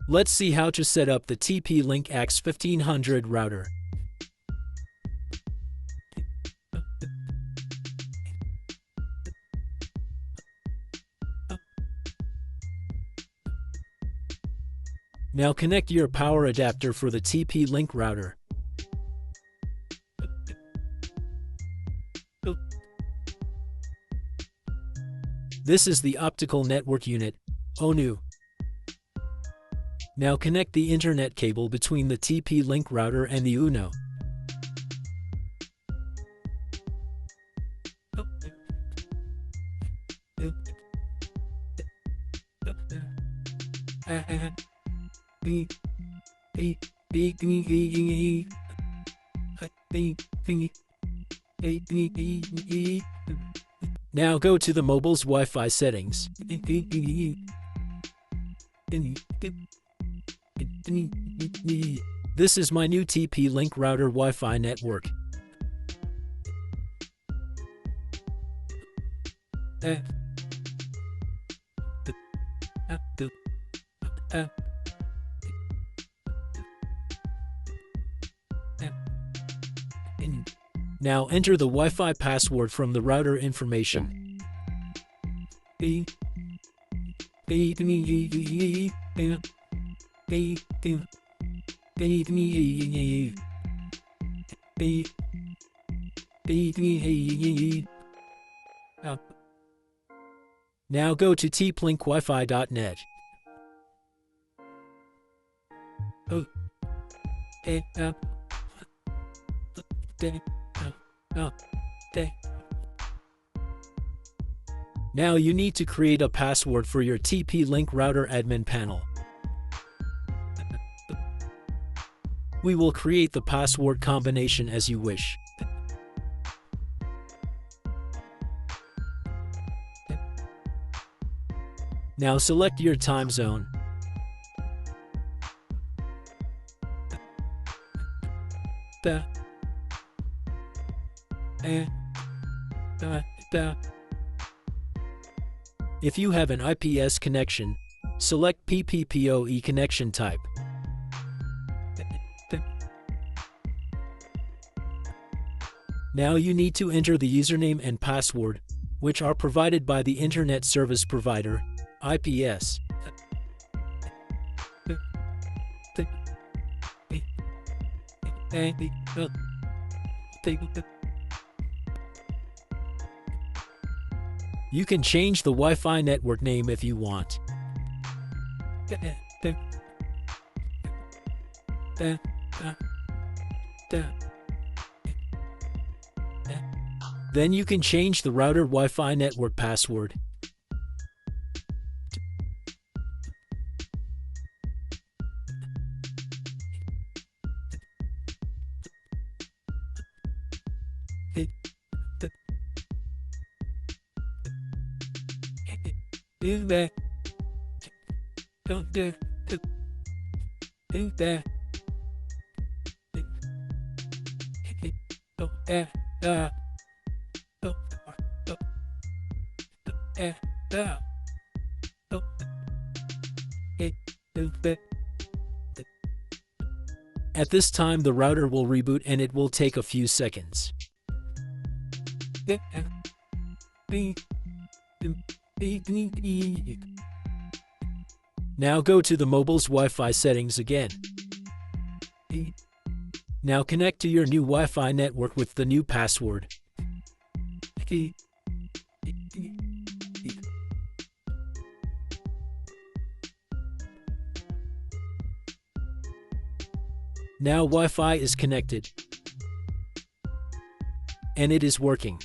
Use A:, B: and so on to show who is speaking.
A: Let's see how to set up the TP-Link AX1500 router. Now connect your power adapter for the TP-Link router. This is the optical network unit, ONU. Now connect the internet cable between the TP-Link router and the UNO. Now go to the mobile's Wi-Fi settings. This is my new TP-Link router Wi-Fi network. Now enter the Wi-Fi password from the router information. Now go to tplinkwifi.net. Now you need to create a password for your TP-Link router admin panel. We will create the password combination as you wish. Now select your time zone. If you have an IPS connection, select PPPoE connection type. Now you need to enter the username and password, which are provided by the Internet Service Provider, IPS. You can change the Wi-Fi network name if you want. Then you can change the router Wi-Fi network password. At this time, the router will reboot and it will take a few seconds. Now go to the mobile's Wi-Fi settings again. Now connect to your new Wi-Fi network with the new password. Now Wi-Fi is connected, and it is working.